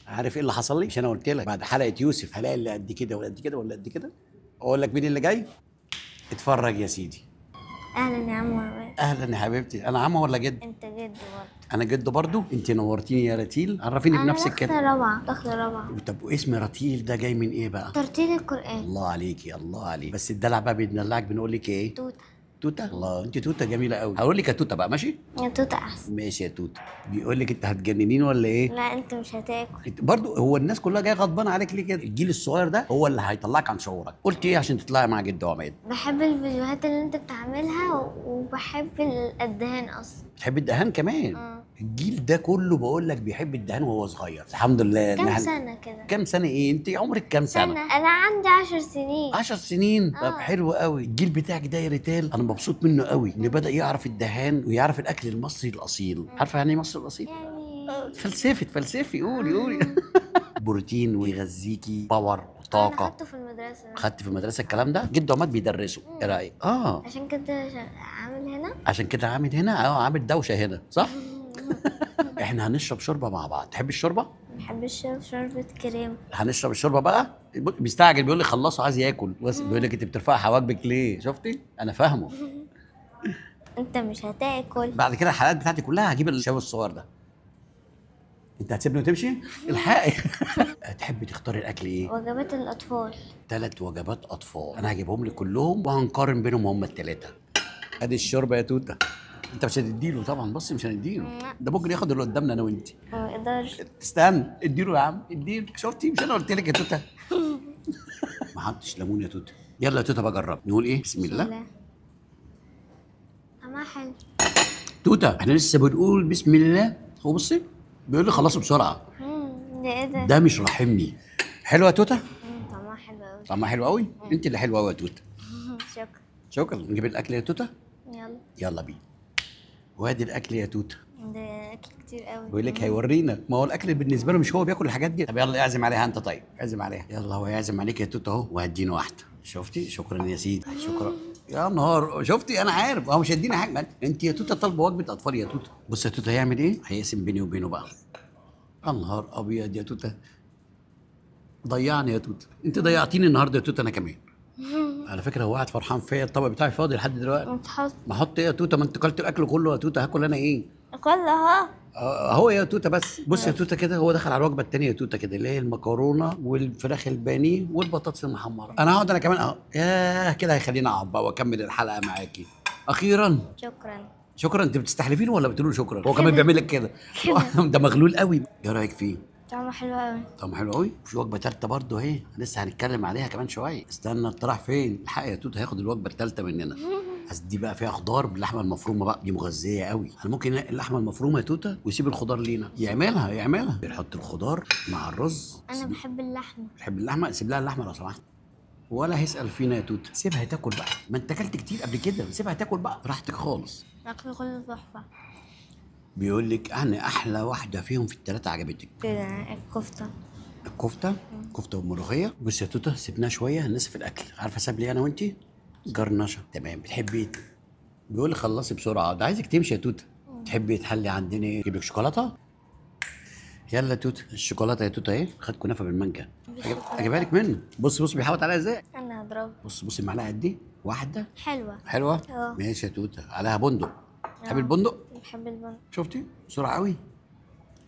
عارف ايه اللي حصل لي؟ مش انا قلت لك بعد حلقه يوسف هلاقي اللي قد كده ولا قد كده ولا قد كده؟ اقول لك مين اللي جاي؟ اتفرج يا سيدي. اهلا يا عم عماد. اهلا يا حبيبتي، انا عمو ولا جد؟ انت جد برضه. انا جد برضو. انت نورتيني يا رتيل، عرفيني انا بنفسك داخله كده. رابعه داخله رابعه. طب واسم رتيل ده جاي من ايه بقى؟ ترتيل القران. الله عليكي الله عليك، بس الدلع بقى بندلعك بنقول لك ايه؟ توته. توته. الله، انت توته جميله قوي. هقول لك يا توته بقى، ماشي؟ يا توته احسن. ماشي يا توته. بيقول لك انت هتجننين ولا ايه؟ لا انت مش هتاكل. انت برضو هو الناس كلها جايه غضبانه عليك ليه كده؟ الجيل الصغير ده هو اللي هيطلعك عن شعورك. قلت ايه عشان تطلعي مع جد وعماد؟ بحب الفيديوهات اللي انت بتعملها وبحب الدهان اصلا. بتحب الدهان كمان؟ الجيل ده كله بقول لك بيحب الدهان وهو صغير. الحمد لله. كام سنه كده؟ كام سنه ايه؟ انت عمرك كام سنه؟ انا عندي 10 سنين. 10 سنين. طب حلو قوي. الجيل بتاعك ده يا ريتال انا مبسوط منه قوي، انه بدا يعرف الدهان ويعرف الاكل المصري الاصيل. عارفه يعني ايه مصري الاصيل؟ يعني فلسفي قولي بروتين ويغذيكي باور انا وطاقه. خدته في المدرسه. خدت في المدرسه الكلام ده؟ جد وعماد بيدرسوا. ايه رايك؟ عشان كده عامل هنا. عشان كده عامل هنا، عامل دوشه هنا صح. احنا هنشرب شوربه مع بعض. تحب الشوربه؟ بحب شوربه كريم. هنشرب الشوربه بقى. بيستعجل بيقول لي خلصوا عايز ياكل، بس بيقول لك انت بترفعي حواجبك ليه؟ شفتي انا فاهمه. انت مش هتاكل. بعد كده الحلقات بتاعتي كلها هجيب الشاوي الصغير ده. انت هتسيبني وتمشي؟ الحقي. تحبي تختاري الاكل ايه؟ وجبات الاطفال. 3 وجبات اطفال، انا هجيبهم لك كلهم وهنقارن بينهم هم الثلاثه. ادي الشوربه يا توته. انت مش هتديله طبعا، بص مش هنديله. ده ممكن ياخد اللي قدامنا انا وانت. ما يقدرش. استنى اديله يا عم اديله. شفتي مش انا قلت لك يا توته؟ ما حطش ليمون يا توته. يلا يا توته بجرب. نقول ايه؟ بسم الله. طعمها حلو. توته احنا لسه بنقول بسم الله، هو بصي بيقول لي خلصوا بسرعه. ده ايه ده؟ ده مش راحمني. حلوه يا توته؟ طعمها حلو قوي. طعمها حلو قوي. انت اللي حلوه قوي يا توته. شكرا. شكرا. نجيب الاكل يا توته. يلا. يلا بينا. وادي الاكل يا توته. ده اكل كتير قوي. بيقول لك هيورينا. ما هو الاكل بالنسبه له مش هو بياكل الحاجات دي. طب يلا اعزم عليها انت. طيب اعزم عليها. يلا هو يعزم عليك يا توته اهو، وهدينا واحده. شفتي؟ شكرا يا سيدي. شكرا. يا نهار. شفتي انا عارف هو مش هيدينا حاجه. انت يا توته طالبه وجبه اطفال يا توته. بص يا توته هيعمل ايه؟ هيقسم بيني وبينه بقى. يا نهار ابيض يا توته. ضيعني يا توته. انت ضيعتيني النهارده يا توته انا كمان. على فكره هو قاعد فرحان فيا. الطبق بتاعي فاضي لحد دلوقتي. متحط. ما احط ايه يا توته؟ ما انت كلت الاكل كله يا توته. هاكل انا ايه؟ كلها. اهو يا توته. بس بص يا توته كده هو دخل على الوجبه الثانيه يا توته كده، اللي هي المكرونه والفراخ البانيه والبطاطس المحمره. انا هقعد انا كمان اهو. ياه كده هيخليني اقعد بقى واكمل الحلقه معاكي. اخيرا. شكرا. شكرا. انت بتستحلفينه ولا بتقولوا شكرا؟ هو كمان بيعمل لك كده. ده مغلول قوي. ايه رايك فيه؟ طعمه حلو قوي. طعمه حلو قوي. في وجبه ثالثه برضه اهي لسه هنتكلم عليها كمان شويه. استنى انت رايح فين؟ الحق يا توته هياخد الوجبه الثالثه مننا. بس دي بقى فيها خضار باللحمه المفرومه بقى. دي مغذيه قوي. انا ممكن ينقي اللحمه المفرومه يا توته ويسيب الخضار لينا. يعملها بيحط الخضار مع الرز. انا بحب اللحمه. بتحب اللحمه؟ سيب لها اللحمه لو سمحت. ولا هيسال فينا يا توته. سيبها تاكل بقى. ما انت اكلت كتير قبل كده. سيبها تاكل بقى براحتك خالص. الاكل كله تحفه. بيقول لك انا احلى واحده فيهم في الثلاثه عجبتك. كده الكفته. الكفته. كفته والملوخيه. بص يا توته سيبناها شويه نصف الاكل. عارفه ساب لي انا وانتي؟ جرنشه. تمام. بتحبي ايه؟ بيقول لي خلصي بسرعه. ده عايزك تمشي يا توته. تحبي تحلي عندنا ايه؟ اجيب لك شوكولاته. يلا يا توته الشوكولاته يا توته اهي. خد كنافه بالمانجا. اجيبها لك منه. بص بيحوط عليها ازاي. انا هضربه. بص المعلقه قد ايه؟ واحده. حلوه. حلوه. ماشي يا توته. عليها بندق. تحب البندق؟ بحب البن. شفتي بسرعه قوي.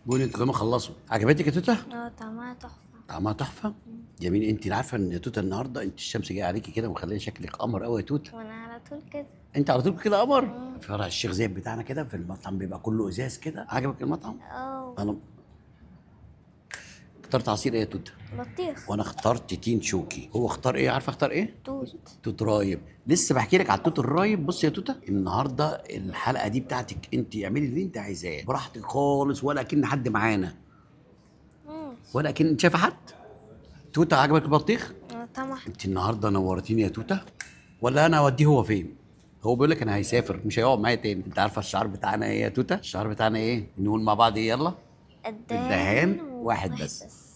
بقول انتوا كمان خلصوا. عجبتك يا توته؟ طعمها تحفه. طعمها تحفه. جميل. انت عارفه ان يا توته النهارده انت الشمس جايه عليكي كده ومخليه شكلك قمر قوي يا توته. وانا على طول كده. انت على طول كده قمر. في فرع الشيخ زايد بتاعنا كده في المطعم بيبقى كله ازاز كده. عجبك المطعم؟ انا اخترت عصير ايه يا توته؟ بطيخ. وانا اخترت تين شوكي. هو اختار ايه؟ عارفه اختار ايه؟ توت. توت رايب. لسه بحكي لك على التوت الرايب. بص يا توته النهارده الحلقه دي بتاعتك انت. اعملي اللي انت عايزاه براحتك خالص، ولا كأن حد معانا ولا كأن انت شايفه حد. توته عجبك البطيخ؟ طعمه. انت النهارده نورتيني يا توته. ولا انا اوديه هو فين؟ هو بيقول لك انا هيسافر مش هيقعد معايا تاني. انت عارفه الشعار بتاعنا ايه يا توته؟ الشعار بتاعنا ايه؟ نقول مع بعض ايه؟ يلا. الدهان واحد بس.